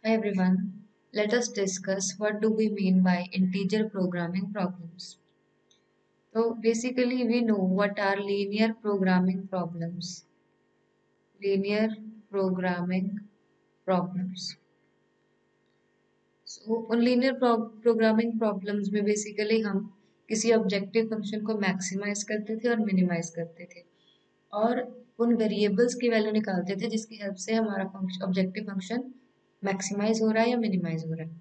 Hi everyone, let us discuss what do we mean by integer programming problems. So basically we know what are linear programming problems. Linear programming problems. So उन linear programming problems में basically हम किसी objective function को maximise करते थे और minimise करते थे और उन वेरिएबल्स की वैल्यू निकालते थे जिसकी हेल्प से हमारा ऑब्जेक्टिव फंक्शन मैक्सिमाइज हो रहा है या मिनिमाइज हो रहा है।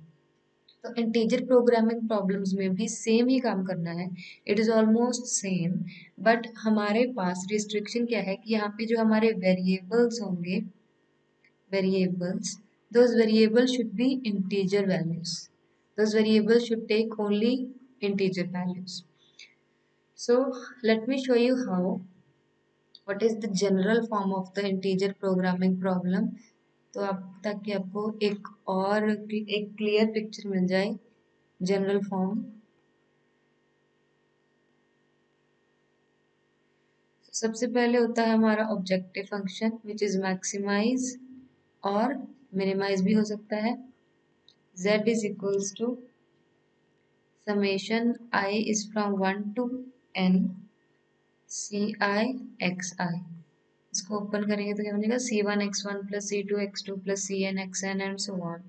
तो इंटीजर प्रोग्रामिंग प्रॉब्लम्स में भी सेम ही काम करना है। It is almost same, but हमारे पास रिस्ट्रिक्शन क्या है कि यहाँ पे जो हमारे वेरिएबल्स होंगे, variables, those variables should be integer values. Those variables should take only integer values. So let me show you how. What is the general form of the integer programming problem? तो आप ताकि आपको एक clear picture मिल जाए general form. सबसे पहले होता है हमारा objective function which is maximize और मिनिमाइज भी हो सकता है। z is equals to summation I is from 1 to n ci xi। इसको ओपन करेंगे तो क्या बनेगा c1x1 plus c2x2 plus cnxn and so on.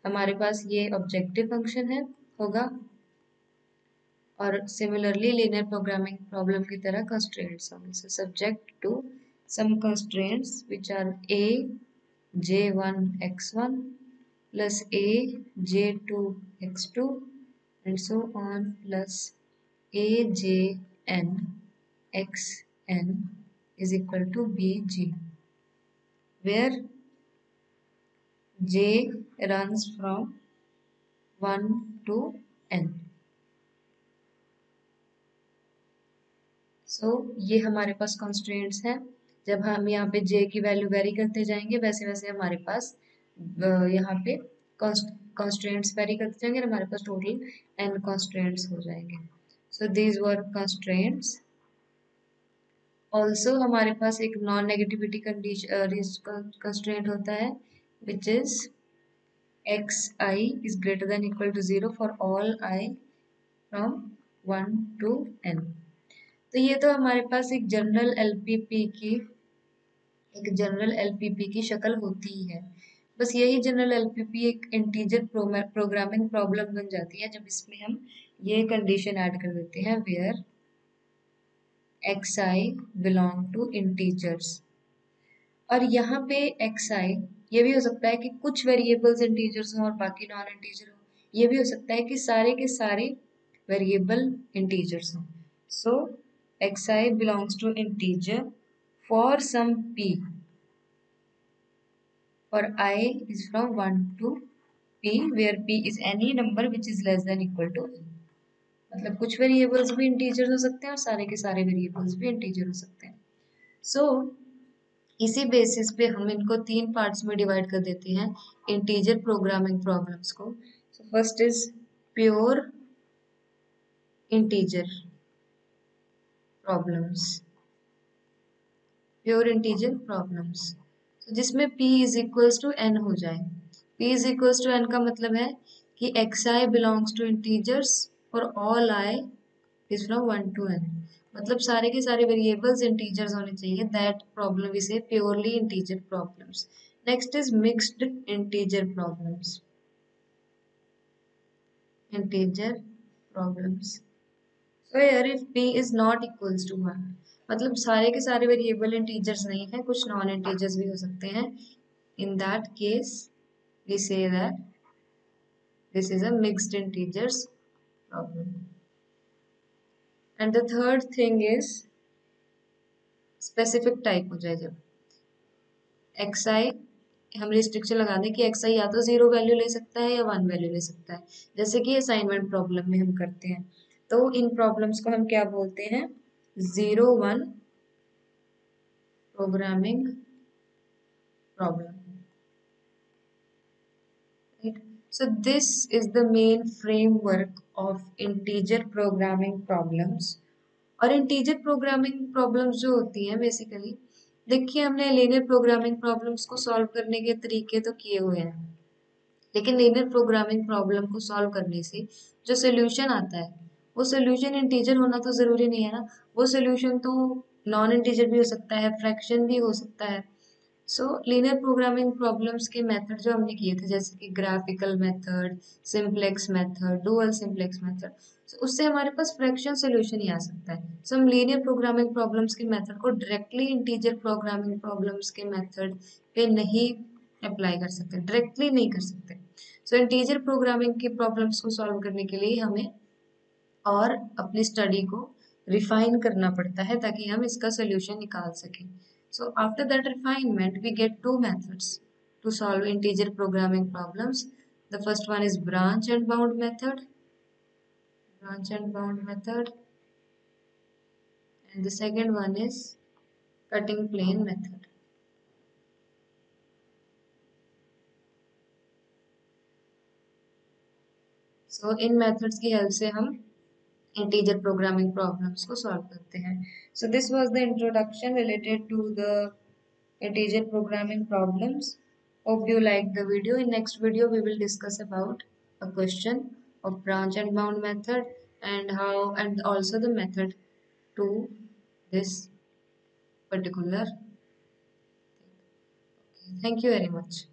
हमारे पास ये ऑब्जेक्टिव फंक्शन है होगा और सिमिलरली लीनियर प्रोग्रामिंग प्रॉब्लम की तरह कंस्ट्रेंट्स होंगे। So subject to some constraints which are a j1 x1 plus a j2 x2 and so on plus a jn xn is equal to bg, where j runs from 1 to n। सो ये हमारे पास constraints हैं। जब हम यहाँ पे j की value very करते जाएंगे वैसे वैसे हमारे पास यहाँ पे कॉन्स्ट्रेंट्स वेरी करते जाएंगे और हमारे पास टोटल n कॉन्स्ट्रेंट्स हो जाएंगे। So these were constraints. Also हमारे पास एक नॉन नेगेटिविटी कंडीशन कंस्ट्रेंट होता है which is xi is greater than equal to 0 for all I from 1 to n। तो ये तो हमारे पास एक जनरल एलपीपी की शक्ल होती ही है। बस यही जनरल एलपीपी एक इंटीजर प्रोग्रामिंग प्रॉब्लम बन जाती है जब इसमें हम ये कंडीशन ऐड कर देते हैं where xi belong to integers. और यहाँ पे xi ये भी हो सकता है कि कुछ वेरिएबल्स इंटीजर्स हों और बाकी नॉन इंटीजर हों। ये भी हो सकता है कि सारे के सारे वेरिएबल इंटीजर्स हों। सो xi belongs to integer for some p for I is from 1 to p where p is any number which is less than equal to n। मतलब कुछ वेरिएबल्स भी इंटीजर हो सकते हैं और सारे के सारे वेरिएबल्स भी इंटीजर हो सकते हैं। सो इसी बेसिस पे हम इनको तीन पार्ट्स में डिवाइड कर देते हैं इंटीजर प्रोग्रामिंग प्रॉब्लम्स को। So first is pure integer problems, pure integer problems जिसमें p is equals to n हो जाए। p is equals to n का मतलब है कि xi बिलोंग्स टू इंटीजर्स और all i is from 1 to n। मतलब सारे के सारे वेरिएबल्स इंटीजर्स होने चाहिए। That problem is a purely integer problems. Next is mixed integer problems, integer problems. So here if p is not equals to 1, मतलब सारे के सारे वेरिएबल इंटीजर्स नहीं है, कुछ नॉन इंटीजर्स भी हो सकते हैं। In that case we say that this is a mixed integers problem। And the third thing is specific type हो जाए जब xi हम रिस्ट्रिक्शन लगा दें कि xi या तो 0 वैल्यू ले सकता है या 1 वैल्यू ले सकता है, जैसे कि असाइनमेंट प्रॉब्लम में हम करते हैं। तो इन प्रॉब्लम्स को हम क्या बोलते हैं 0-1 programming problem. Right? So this is the main framework of integer programming problems। और इंटीजर प्रोग्रामिंग प्रॉब्लम्स जो होती हैं बेसिकली, देखिए हमने लीनियर प्रोग्रामिंग प्रॉब्लम्स को सॉल्व करने के तरीके तो किए हुए हैं। लेकिन लीनियर प्रोग्रामिंग प्रॉब्लम को सॉल्व करने से जो सोल्यूशन आता है वो सोल्यूशन इंटीजर होना तो ज़रूरी नहीं है ना। वो सोल्यूशन तो नॉन इंटीजर भी हो सकता है, फ्रैक्शन भी हो सकता है। सो लीनियर प्रोग्रामिंग प्रॉब्लम्स के मेथड जो हमने किए थे जैसे कि graphical method, simplex method, dual simplex method, उससे हमारे पास फ्रैक्शन सोल्यूशन ही आ सकता है। सो हम लीनियर प्रोग्रामिंग प्रॉब्लम्स के मेथड को डायरेक्टली इंटीजर प्रोग्रामिंग प्रॉब्लम्स के मेथड पे नहीं अप्लाई कर सकते, डायरेक्टली नहीं कर सकते। सो इंटीजर प्रोग्रामिंग की प्रॉब्लम्स को सॉल्व करने के लिए हमें और अपनी स्टडी को रिफाइन करना पड़ता है ताकि हम इसका सोल्यूशन निकाल सकें। So after that refinement we get two methods to solve integer programming problems. The first one is branch and bound method, and the second one is cutting plane method. So in methods की help से हम integer programming problems को solve करते हैं. So this was the introduction related to the integer programming problems. Hope you liked the video. In next video we will discuss about a question of branch and bound method and how, and also the method to this particular. Thank you very much.